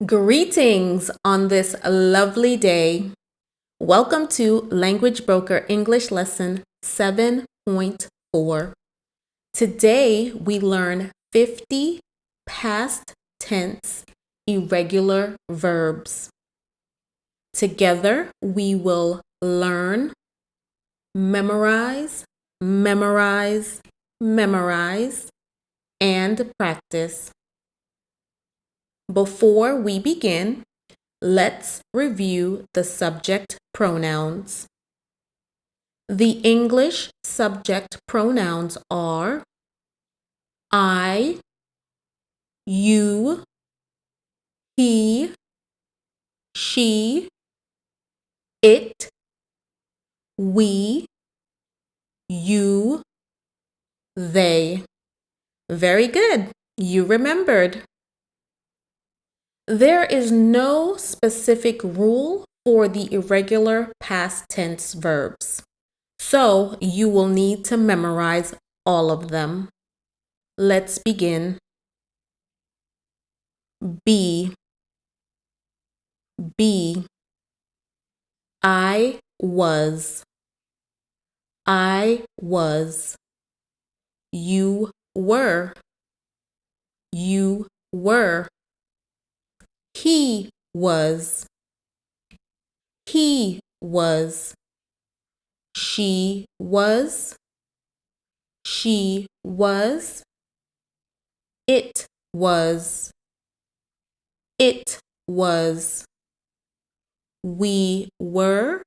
Greetings on this lovely day. Welcome to Language Broker English Lesson 7.4. Today we learn 50 past tense irregular verbs. Together we will learn, memorize, and practice. Before we begin, let's review the subject pronouns. The English subject pronouns are I, you, he, she, it, we, you, they. Very good. You remembered. There is no specific rule for the irregular past tense verbs, so you will need to memorize all of them. Let's begin. Be. I was. You were. He was. She was. It was. We were.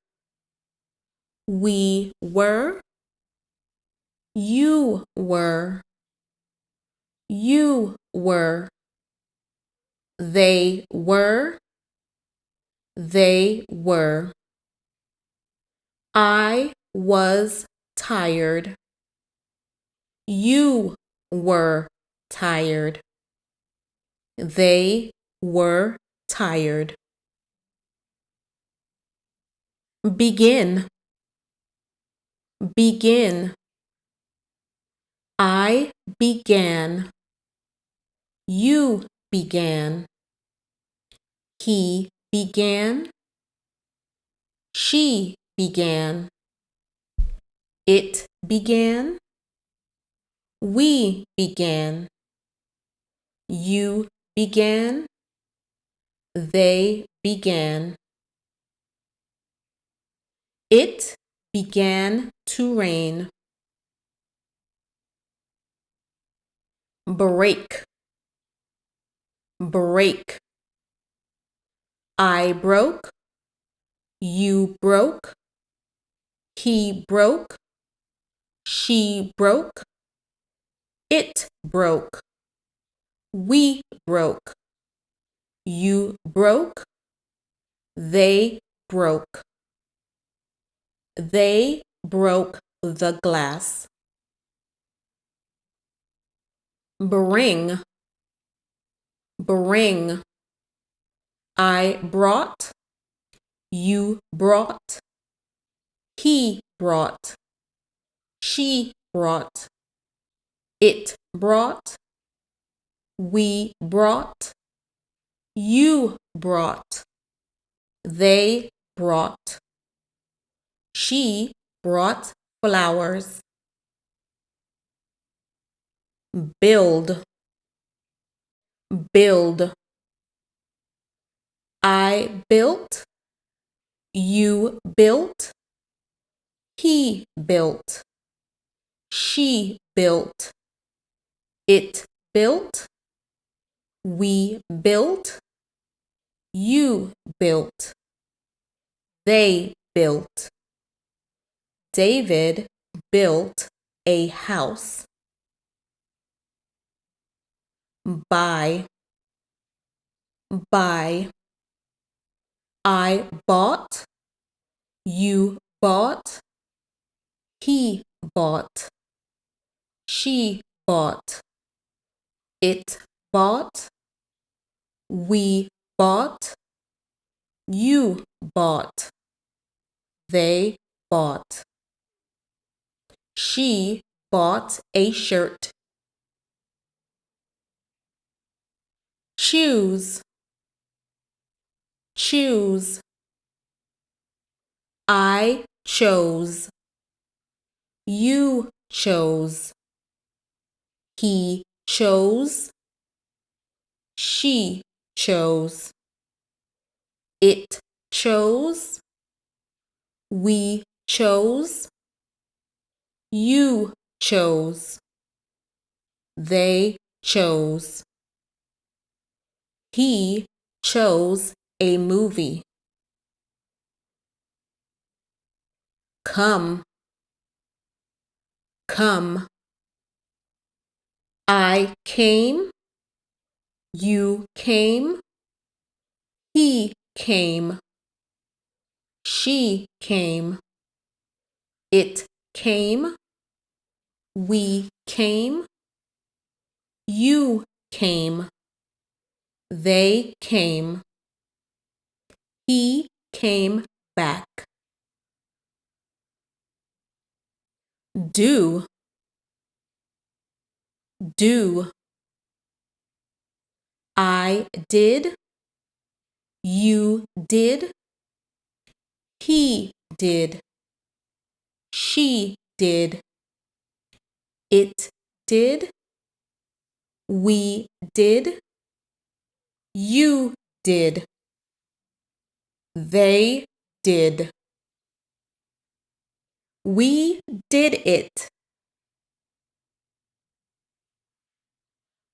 You were. They were. I was tired. You were tired. They were tired. Begin. I began. You began. He began. She began. It began. We began. You began. They began. It began to rain. Break. I broke. You broke. He broke. She broke. It broke. We broke. You broke. They broke. They broke the glass. Bring. I brought. You brought. He brought. She brought. It brought. We brought. You brought. They brought. She brought flowers. Build. I built. You built. He built. She built. It built. We built. You built. They built. David built a house. Buy. I bought. You bought. He bought. She bought. It bought. We bought. You bought. They bought. She bought a shirt. Choose. choose. I chose. You chose. He chose. She chose. It chose. We chose. You chose. They chose. He chose a movie. Come. Come. I came. You came. He came. She came. It came. We came. You came. They came. He came back. Do. Do. I did. You did. He did. She did. It did. We did. You did. They did. We did it.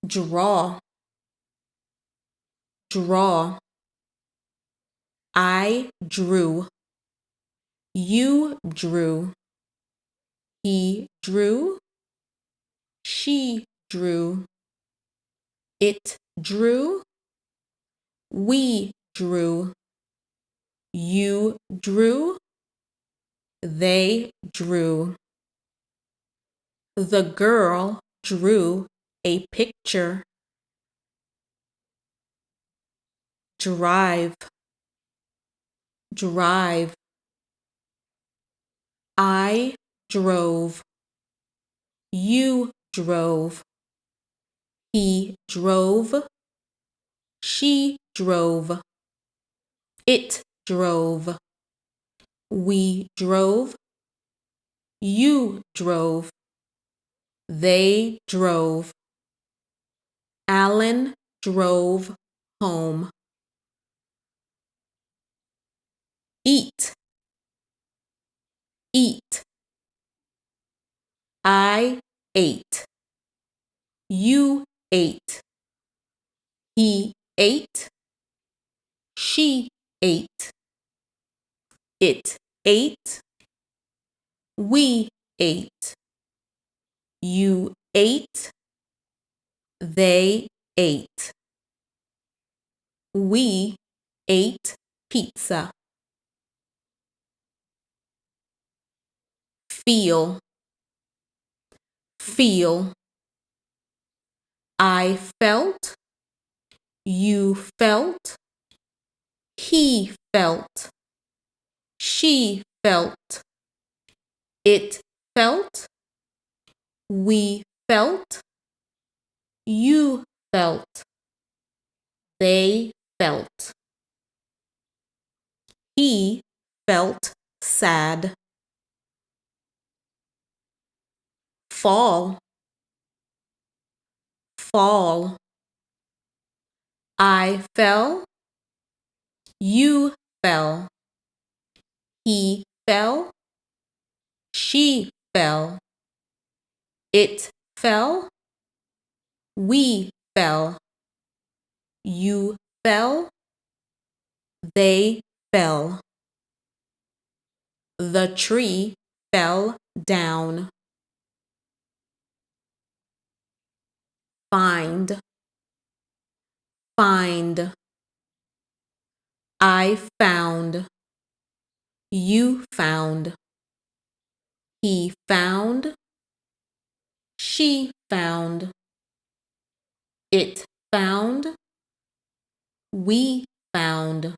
Draw. Draw. I drew. You drew. He drew. She drew. It drew. We drew. You drew. They drew. The girl drew a picture. Drive. Drive. I drove. You drove. He drove. She drove. It drove. We drove. You drove. They drove. Alan drove home. Eat. Eat. I ate. You ate. He ate. She ate. It ate. We ate. You ate. They ate. We ate pizza. Feel. Feel. I felt. You felt. He felt. She felt. It felt. We felt. You felt. They felt. He felt sad. Fall. Fall. I fell. You fell. He fell. She fell. It fell. We fell. You fell. They fell. The tree fell down. Find. Find. I found. You found. He found. She found. It found. We found.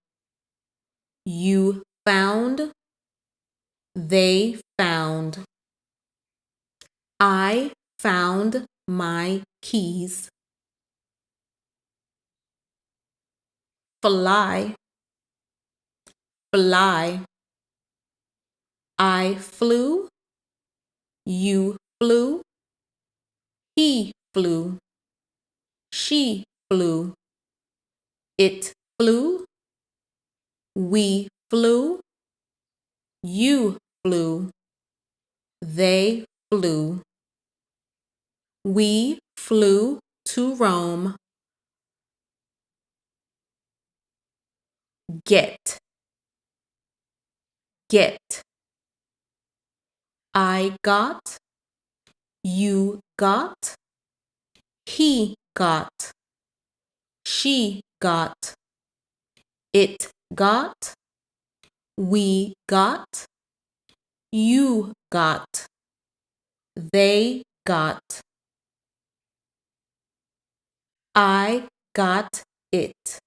You found. They found. I found my keys. Fly. fly. I flew. You flew. He flew. She flew. It flew. We flew. You flew. They flew. We flew to Rome. Get. Get. I got. You got. He got. She got. It got. We got. You got. They got. I got it.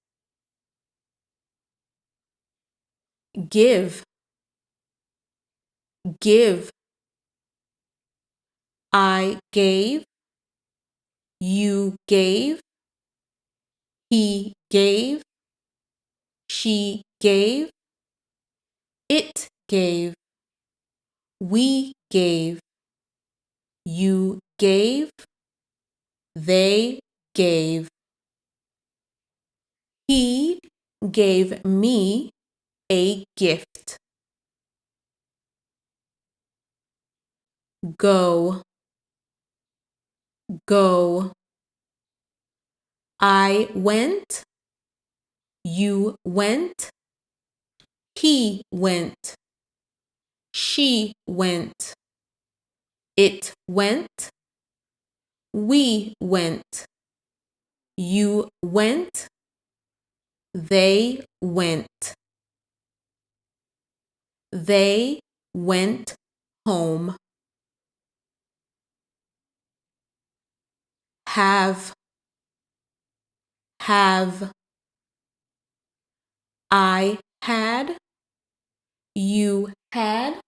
Give. Give. I gave. You gave. He gave. She gave. It gave. We gave. You gave. They gave. He gave me a gift. Go. Go. I went. You went. He went. She went. It went. We went. You went. They went. They went home. Have. Have. I had. You had.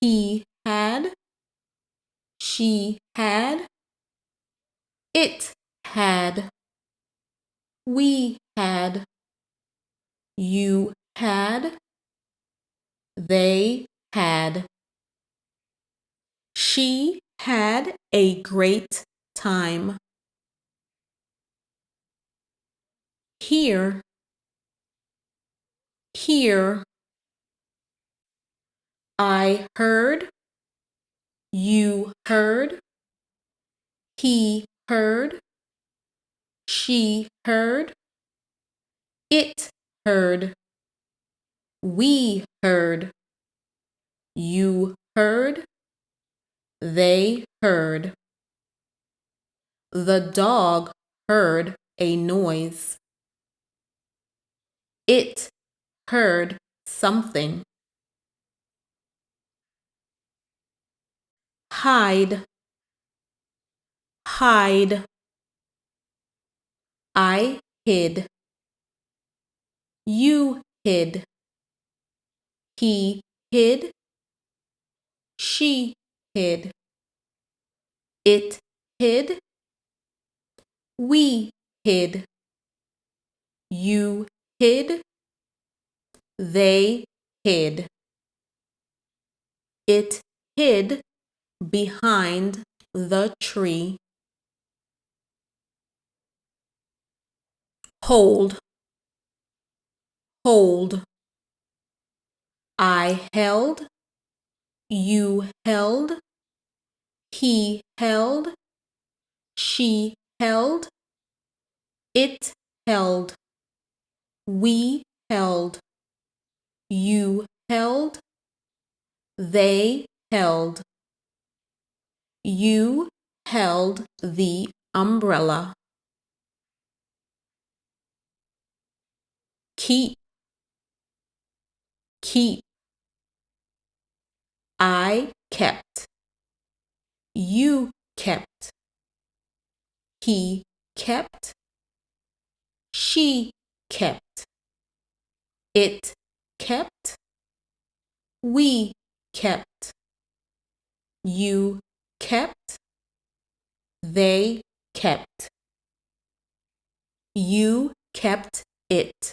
He had. She had. It had. We had. You had. They had. She had a great time. Here. Here. I heard. You heard. He heard. She heard. It heard. We heard. You heard. They heard. The dog heard a noise. It heard something. Hide. Hide. I hid. You hid. He hid. She hid. It hid. We hid. You hid. They hid. It hid behind the tree. Hold. Hold. I held. You held. He held. She held. It held. We held. You held. They held. You held the umbrella. Keep. Keep. I kept. You kept. He kept. She kept. It kept. We kept. You kept. They kept. You kept it.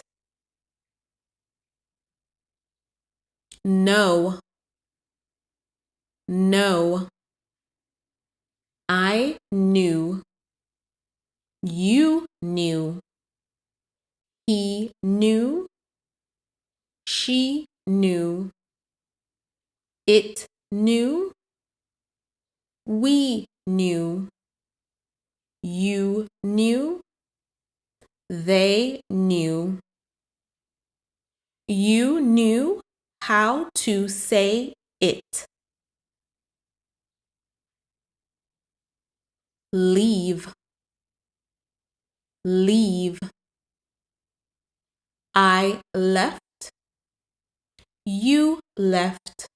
know, know. I knew, you knew, he knew, she knew, it knew, we knew, you knew, they knew. You knew how to say it. Leave, leave. I left, you left,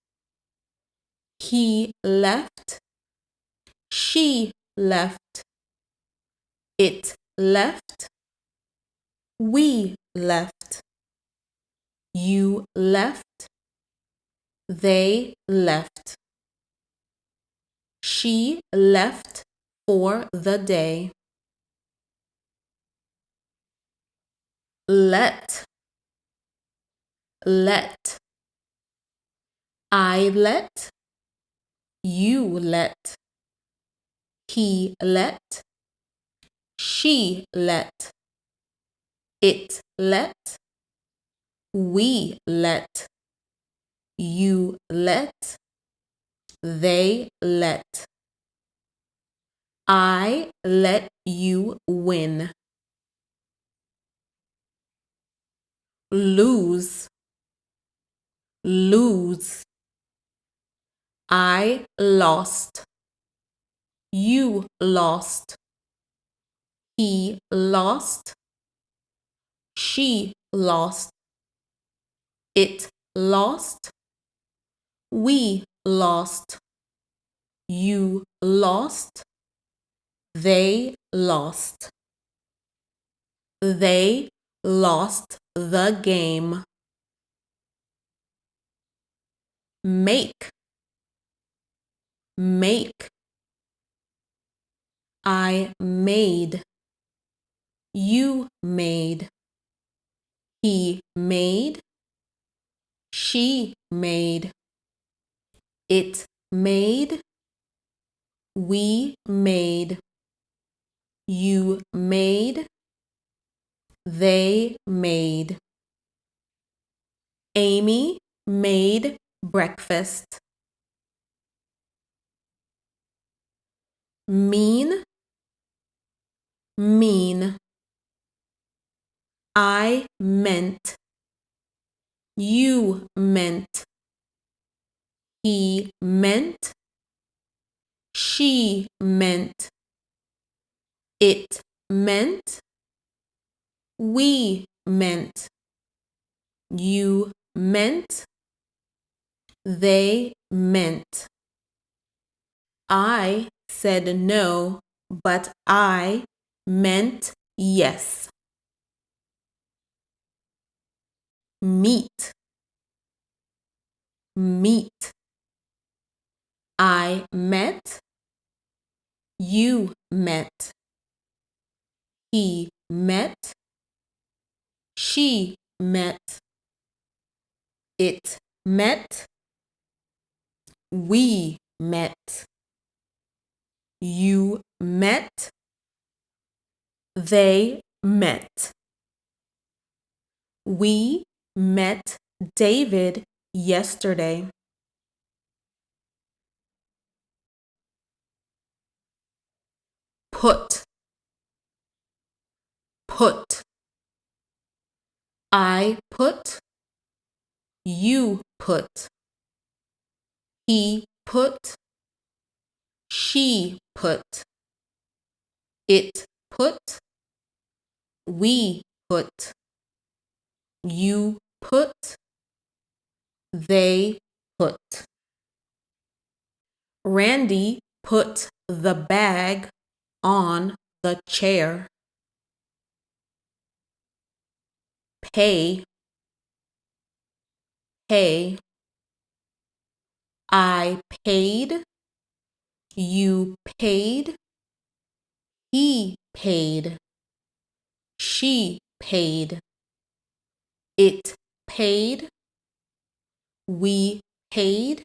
he left, she left, it left, we left, you left, they left. She left for the day. Let, let. I let, you let, he let, she let, it let, we let, you let, they let. I let you win. Lose, lose. I lost, you lost, he lost, she lost, it lost, we lost, you lost, they lost. They lost the game. Make, make. I made, you made, he made, she made, it made, we made, you made, they made. Amy made breakfast. Mean, mean. I meant, you meant, he meant, she meant, it meant, we meant, you meant, they meant. I said no, but I meant yes. Meet, meet. I met, you met, he met, she met, it met, we met, you met, they met. We met David yesterday. Put, put. I put, you put, he put, she put, it put, we put, you put, they put. Randy put the bag on the chair. Pay, pay. I paid, you paid, he paid, she paid, it paid, We paid.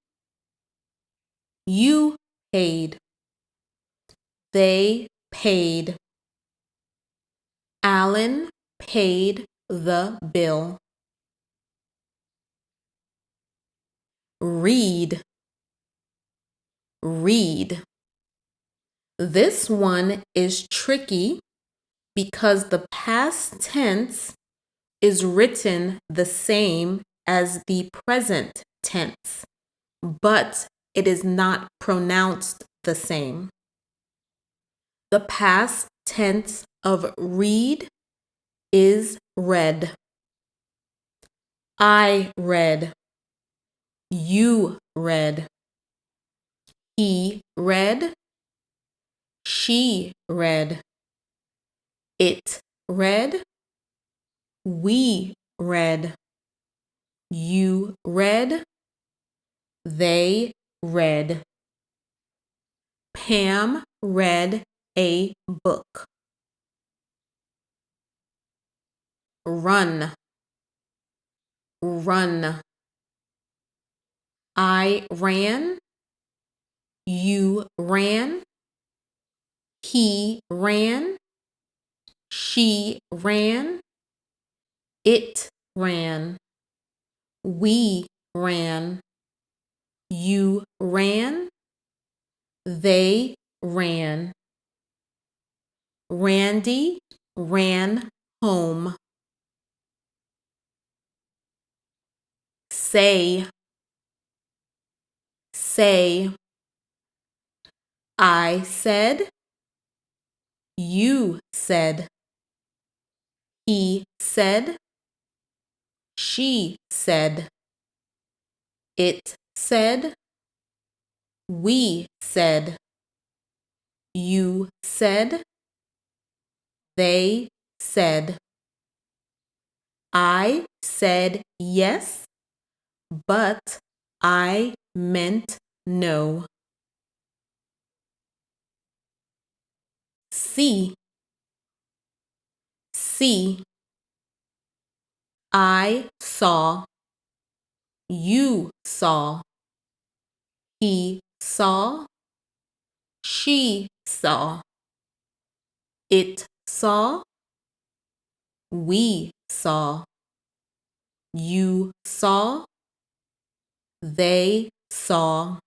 You paid. They paid. Alan paid the bill. Read. Read. This one is tricky because the past tense is written the same as the present tense, but it is not pronounced the same. The past tense of read is read. I read. You read. He read. She read. It read. We read. You read. They read. Pam read a book. Run. Run. I ran. You ran. He ran. She ran. It ran. We ran. You ran. They ran. Randy ran home. Say. Say. I said. You said. He said. She said. It said. We said. You said. They said. I said yes, but I meant no. See. See. I saw. You saw. He saw. She saw. It saw. We saw. You saw. They saw.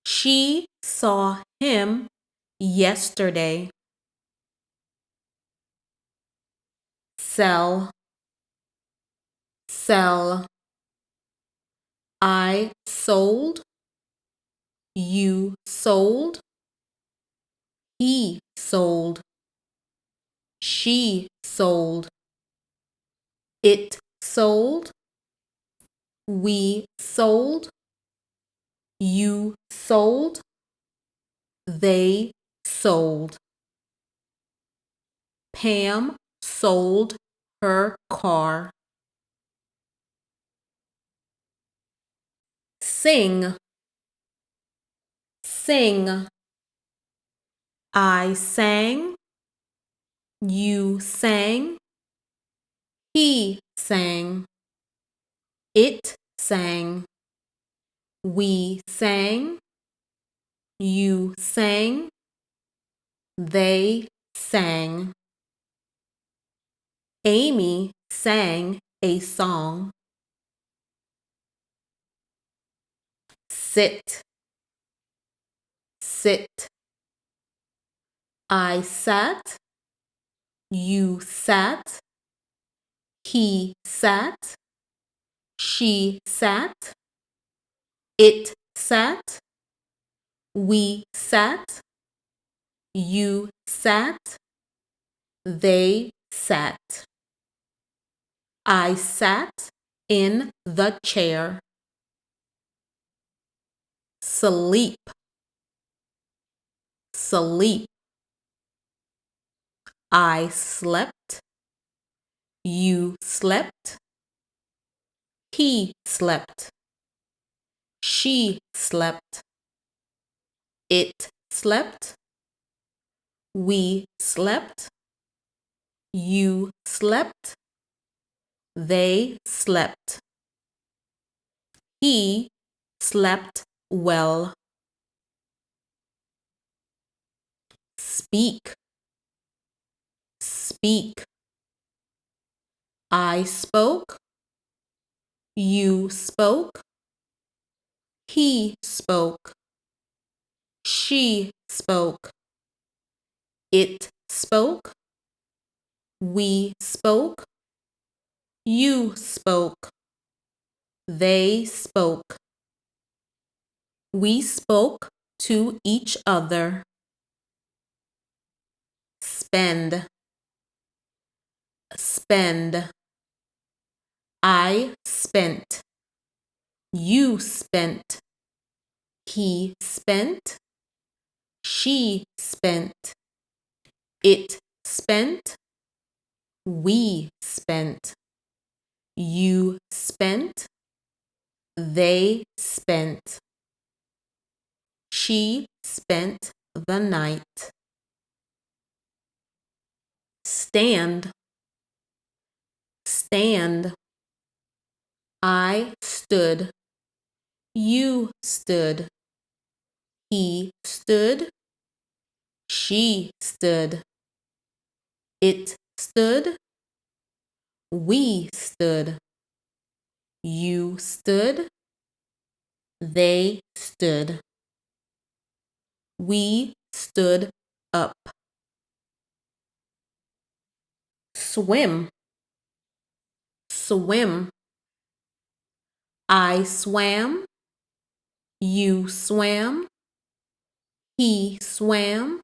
She saw him yesterday. Sell. Sell. I sold. You sold. He sold. She sold. It sold. We sold. You sold. They sold. Pam sold her car. Sing. Sing. I sang. You sang. He sang. It sang. We sang. You sang. They sang. Amy sang a song. Sit. Sit. I sat. You sat. He sat. She sat. It sat. We sat. You sat. They sat. I sat in the chair. Sleep. Sleep. I slept. You slept. He slept. She slept. It slept. We slept. You slept. They slept. He slept well. Speak. Speak. I spoke. You spoke. He spoke. She spoke. It spoke. We spoke. You spoke. They spoke. We spoke to each other. Spend. Spend. I spent. You spent. He spent. She spent. It spent. We spent. You spent. They spent. She spent the night. Stand. Stand. I stood. You stood. He stood. She stood. It stood. We stood. You stood. They stood. We stood up. Swim. Swim. I swam. You swam. He swam.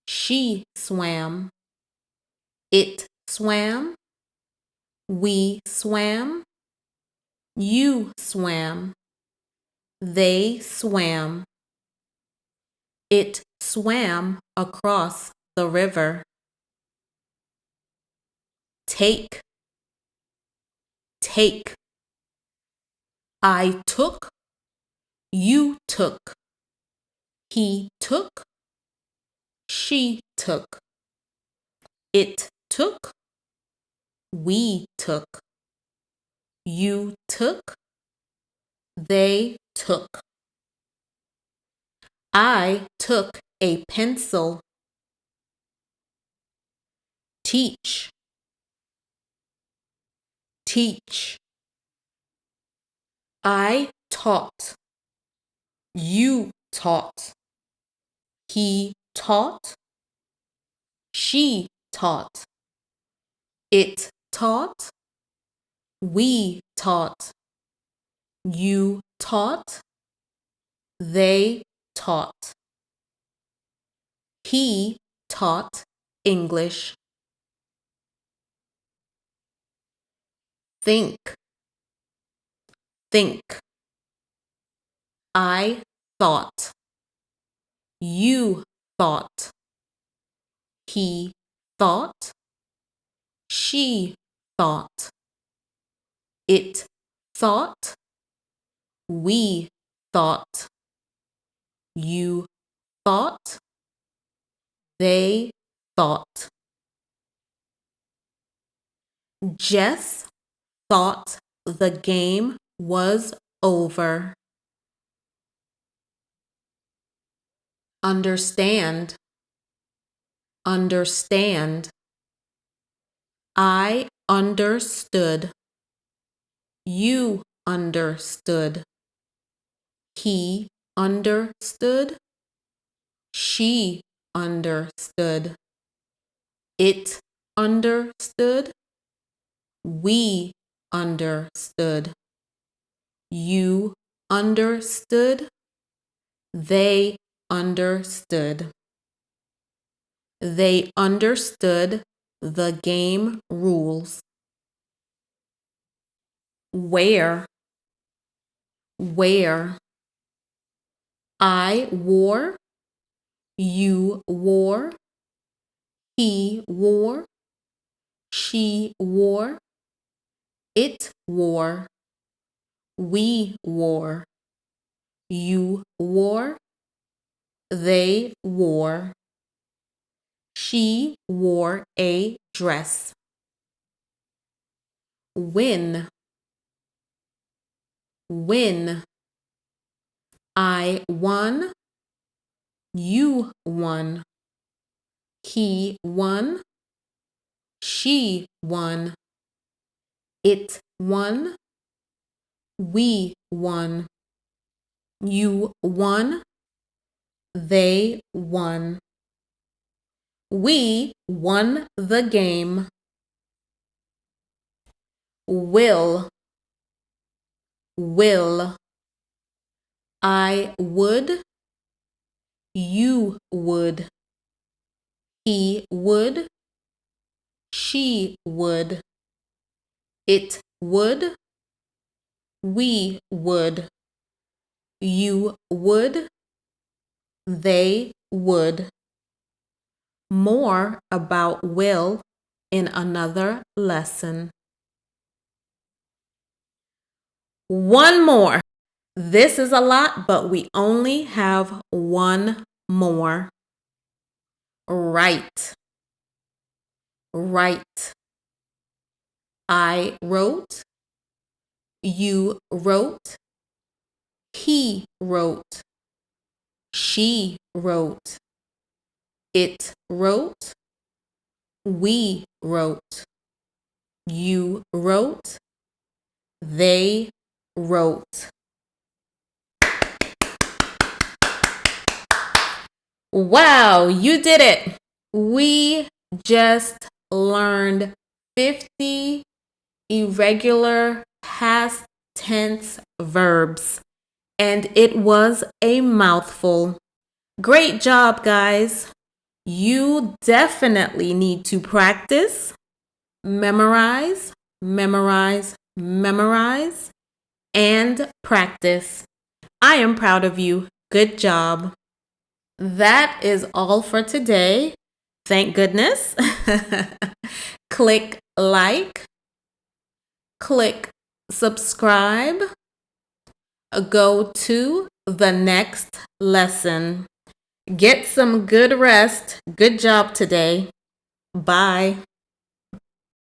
She swam. It swam. We swam. You swam. They swam. It swam across the river. Take. Take. I took. You took. He took. She took. It took. We took. You took. They took. I took a pencil. Teach. Teach. I taught. You taught. He taught. She taught. It taught. We taught. You taught. They taught. He taught English. Think. Think. I thought. You thought. He thought. She thought. It thought. We thought. You thought. They thought. Jess thought the game was over. Understand. Understand. I understood. You understood. He understood. She understood. It understood. We understood. You understood. They understood. They understood the game rules. Wear. Wear. I wore. You wore. He wore. She wore. It wore. We wore. You wore. They wore. She wore a dress. Win. win. I won. You won. He won. She won. It won. We won. You won. They won. We won the game. Will. Will. I would. You would. He would. She would. It would. We would. You would. They would. More about will in another lesson. One more. This is a lot, but we only have one more. Write. Write. I wrote. You wrote. He wrote. She wrote. It wrote. We wrote. You wrote. They wrote. Wow, you did it. We just learned 50 irregular past tense verbs, and it was a mouthful. Great job, guys. You definitely need to practice, memorize, memorize, memorize, and practice. I am proud of you. Good job. That is all for today. Thank goodness. Click like, click subscribe, go to the next lesson. Get some good rest. Good job today. Bye.